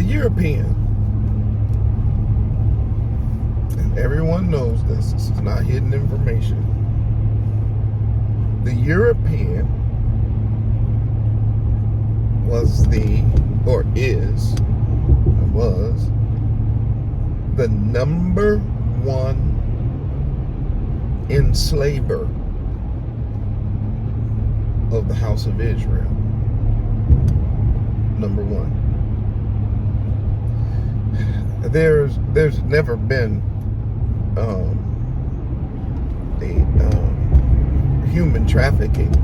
The European, and everyone knows this is not hidden information. The European was the number one enslaver of the house of Israel. Number one. There's never been human trafficking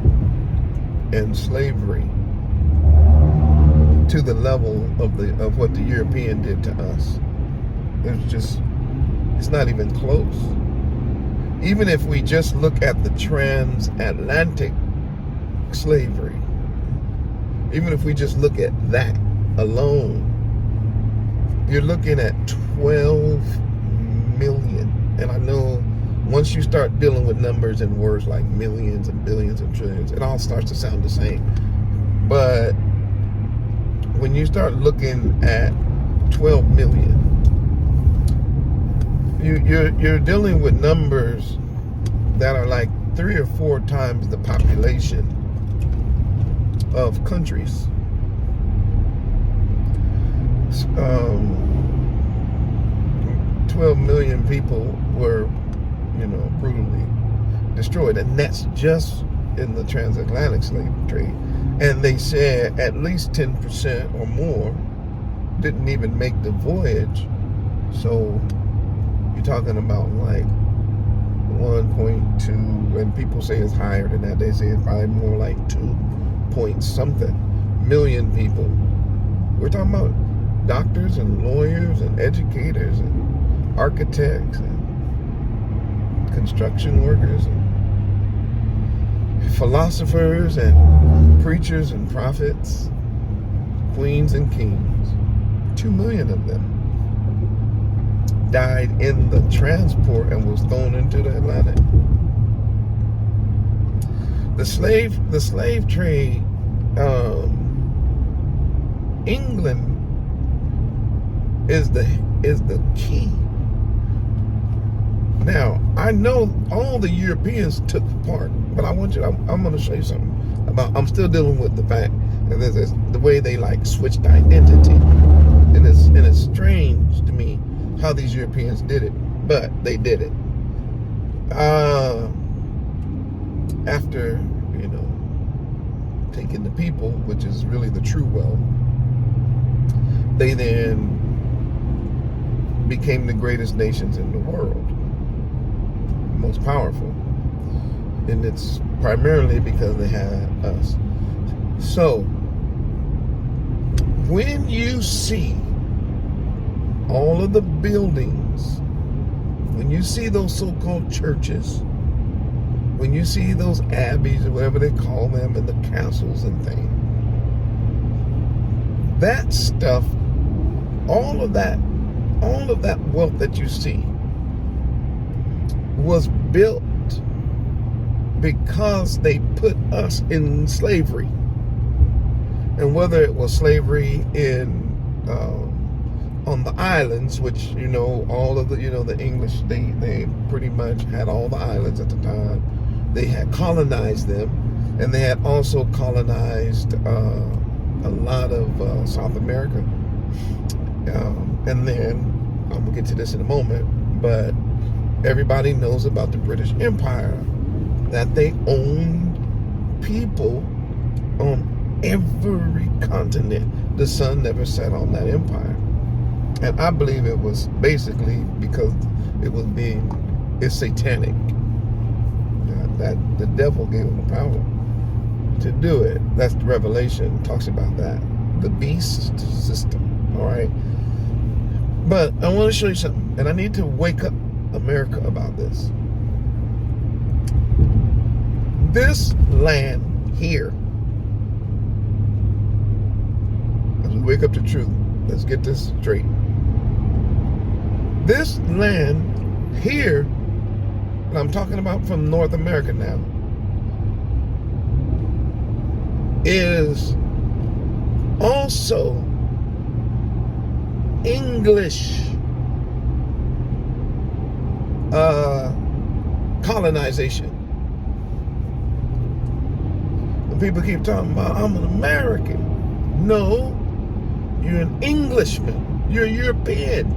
and slavery to the level of what the European did to us. It's not even close. Even if we just look at the transatlantic slavery, even if we just look at that alone, you're looking at 12 million. And I know once you start dealing with numbers and words like millions and billions and trillions, it all starts to sound the same. But when you start looking at 12 million, you're dealing with numbers that are like 3 or 4 times the population of countries. 12 million people were, brutally destroyed, and that's just in the transatlantic slave trade. And they said at least 10% or more didn't even make the voyage. So you're talking about like 1.2, and people say it's higher than that. They say it's probably more like 2 point something million people. We're talking about doctors and lawyers and educators and architects and construction workers and philosophers and preachers and prophets, queens and kings. 2 million of them died in the transport and was thrown into the Atlantic. The slave trade, England is the key. Now, I know all the Europeans took part, but I'm going to show you something about. I'm still dealing with the fact that there's the way they like switched identity, and it's strange to me how these Europeans did it, but they did it. After taking the people, which is really the true wealth, they then became the greatest nations in the world, most powerful, and it's primarily because they had us. So when you see all of the buildings, when you see those so-called churches, when you see those abbeys or whatever they call them, and the castles and things, that stuff, all of that wealth that you see was built because they put us in slavery. And whether it was slavery in on the islands, which all of the the English, they pretty much had all the islands at the time. They had colonized them, and they had also colonized a lot of South America. And then I'm gonna get to this in a moment, but everybody knows about the British Empire, that they owned people on every continent. The sun never set on that empire. And I believe it was basically because it's satanic. That the devil gave them the power to do it. That's the Revelation talks about that. The beast system. All right. But I want to show you something, and I need to wake up America about this. This land here, as we wake up to truth, let's get this straight. This land here, and I'm talking about from North America now, is also English colonization. And people keep talking about, I'm an American. No, you're an Englishman. You're a European.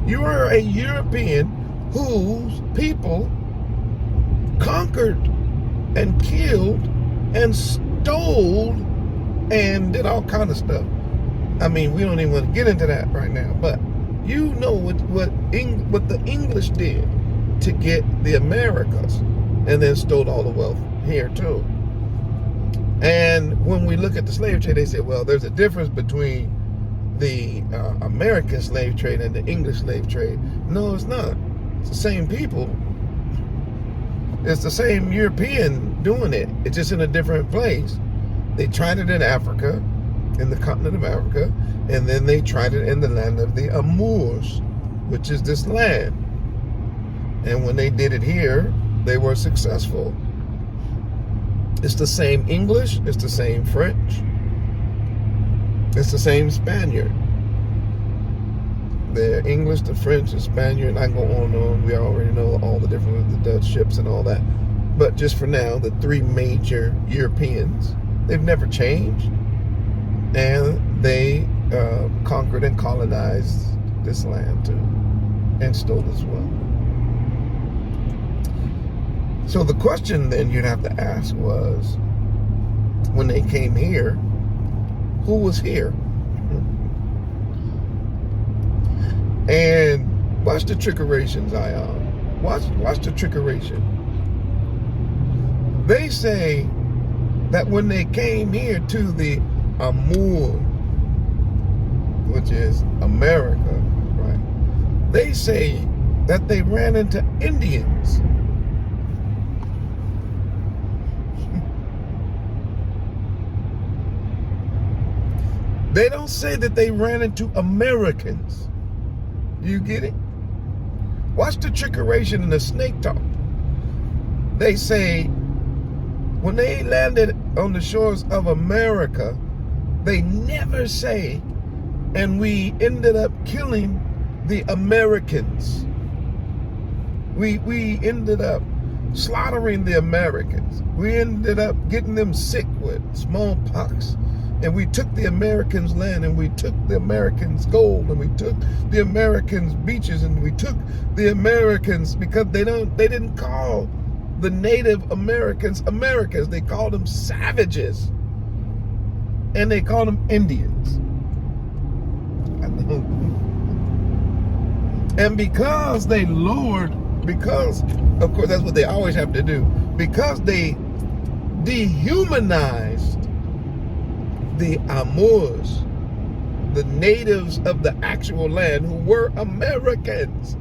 You are a European whose people conquered and killed and stole and did all kind of stuff. I mean, we don't even want to get into that right now, but you know what the English did to get the Americas, and then stole all the wealth here too. And when we look at the slave trade, they say, well, there's a difference between the American slave trade and the English slave trade. No, it's not. It's the same people. It's the same European doing it. It's just in a different place. They tried it in Africa, in the continent of Africa, and then they tried it in the land of the Moors, which is this land. And when they did it here, they were successful. It's the same English, it's the same French, it's the same Spaniard. The English, the French, the Spaniard, I go on and on. We already know all the different, the Dutch ships and all that. But just for now, the three major Europeans, they've never changed. And they conquered and colonized this land too, and stole as well. So the question then you'd have to ask was, when they came here, who was here? And watch the trickeration, Zion. Watch the trickeration. They say that when they came here to the Amur, which is America, right? They say that they ran into Indians. They don't say that they ran into Americans. You get it? Watch the trickeration and the snake talk. They say when they landed on the shores of America, they never say, and we ended up killing the Americans. We ended up slaughtering the Americans. We ended up getting them sick with smallpox. And we took the Americans' land, and we took the Americans' gold, and we took the Americans' beaches, and we took the Americans, because they didn't call the Native Americans Americans. They called them savages. And they called them Indians. I know. And because they lowered, because, of course, that's what they always have to do, because they dehumanized the Amurs, the natives of the actual land who were Americans.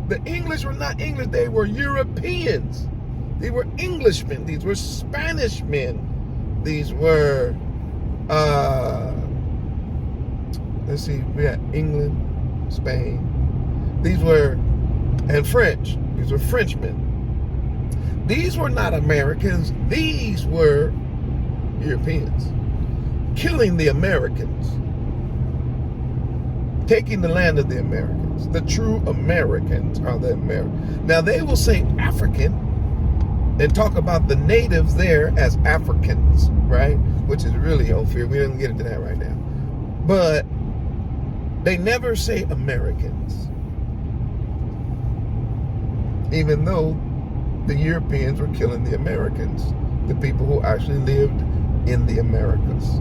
The English were not English, they were Europeans. They were Englishmen, these were Spanish men. These were, let's see, we had England, Spain. These were, and French, these were Frenchmen. These were not Americans, these were Europeans. Killing the Americans, taking the land of the Americans. The true Americans are the Americans. Now they will say African and talk about the natives there as Africans, right? Which is really Ophir. We didn't get into that right now. But they never say Americans, even though the Europeans were killing the Americans, the people who actually lived in the Americas,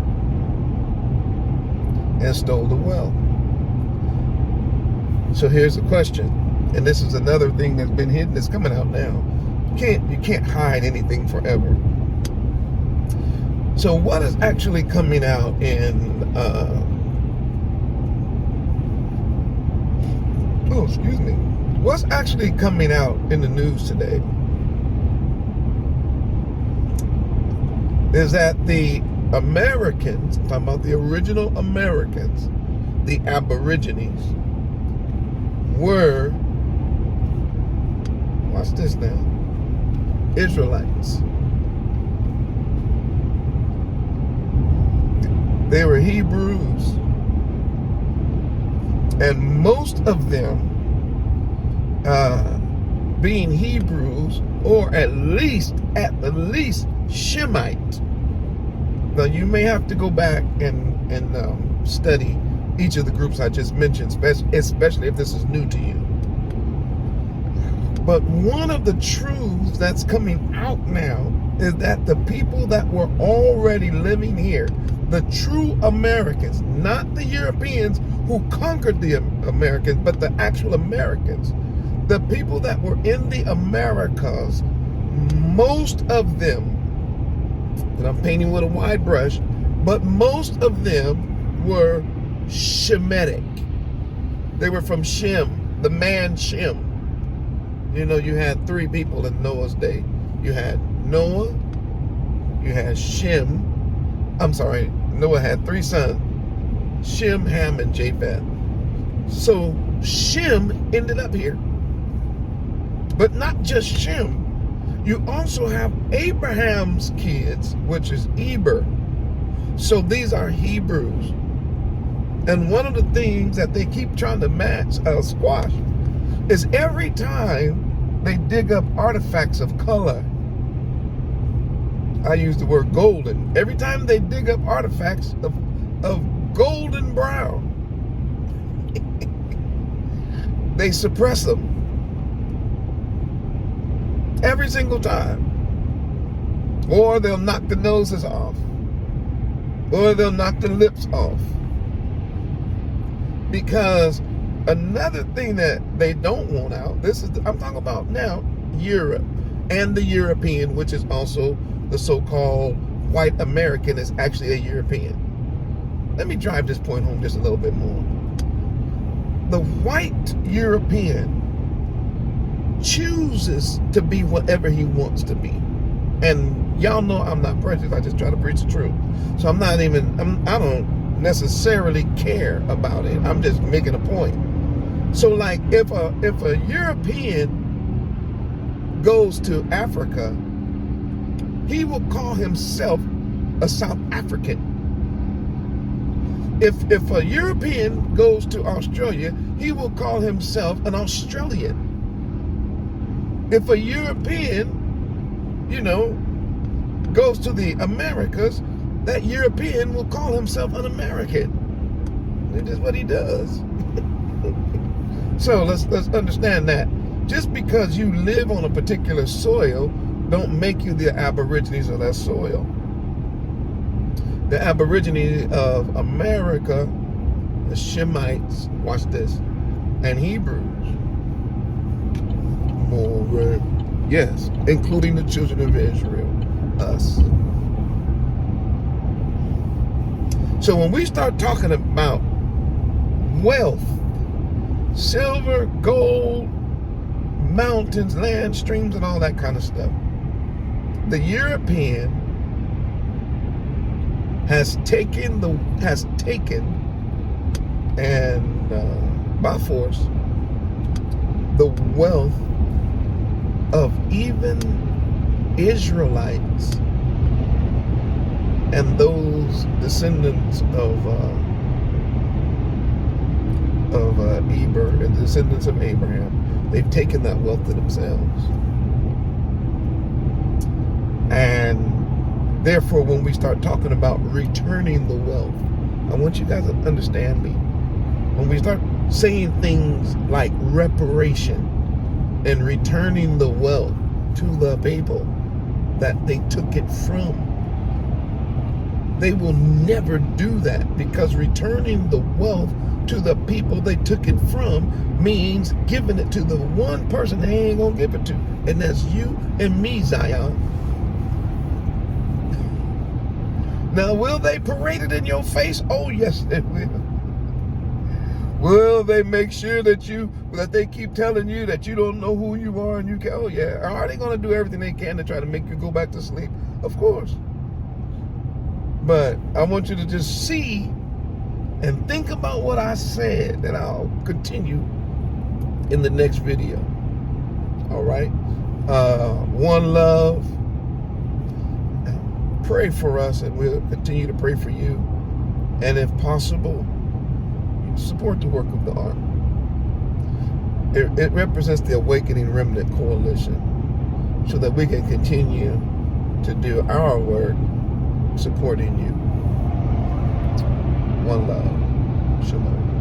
and stole the wealth. So here's the question, and this is another thing that's been hidden, that's coming out now. You can't hide anything forever. So what is actually coming out in what's actually coming out in the news today is that the Americans, I'm talking about the original Americans, the Aborigines, were, watch this now, Israelites. They were Hebrews. And most of them being Hebrews, or at least Shemite. Now you may have to go back and study each of the groups I just mentioned, especially if this is new to you. But one of the truths that's coming out now is that the people that were already living here, the true Americans, not the Europeans who conquered the Americans, but the actual Americans, the people that were in the Americas, most of them, and I'm painting with a wide brush, but most of them were Shemitic. They were from Shem, the man Shem. You know, you had three people in Noah's day. You had Noah, you had Shem. I'm sorry, Noah had three sons, Shem, Ham, and Japheth. So Shem ended up here. But not just Shem. You also have Abraham's kids, which is Eber. So these are Hebrews. And one of the things that they keep trying to squash is every time they dig up artifacts of color, I use the word golden. Every time they dig up artifacts of golden brown, they suppress them. Every single time. Or they'll knock the noses off. Or they'll knock the lips off. Because another thing that they don't want out, I'm talking about now Europe and the European, which is also the so-called white American, is actually a European. Let me drive this point home just a little bit more. The white European chooses to be whatever he wants to be. And y'all know I'm not prejudiced. I just try to preach the truth. So I don't necessarily care about it. I'm just making a point. So like if a European goes to Africa, he will call himself a South African. If a European goes to Australia, he will call himself an Australian. If a European, goes to the Americas, that European will call himself an American. It is what he does. So let's understand that. Just because you live on a particular soil, don't make you the Aborigines of that soil. The Aborigines of America, the Shemites, watch this, and Hebrews. Yes, including the children of Israel, us. So when we start talking about wealth, silver, gold, mountains, land, streams, and all that kind of stuff, the European has taken and by force the wealth of even Israelites and those descendants of Eber and descendants of Abraham. They've taken that wealth to themselves. And therefore, when we start talking about returning the wealth, I want you guys to understand me. When we start saying things like reparation and returning the wealth to the people that they took it from, they will never do that, because returning the wealth to the people they took it from means giving it to the one person they ain't gonna give it to, and that's you and me, Zion. Now, will they parade it in your face? Oh, yes, they will. Will they make sure that they keep telling you that you don't know who you are and you can, oh yeah. Are they gonna do everything they can to try to make you go back to sleep? Of course. But I want you to just see and think about what I said, and I'll continue in the next video. All right? One love. Pray for us, and we'll continue to pray for you. And if possible, support the work of the art. It represents the Awakening Remnant Coalition, so that we can continue to do our work supporting you. One love. Shalom.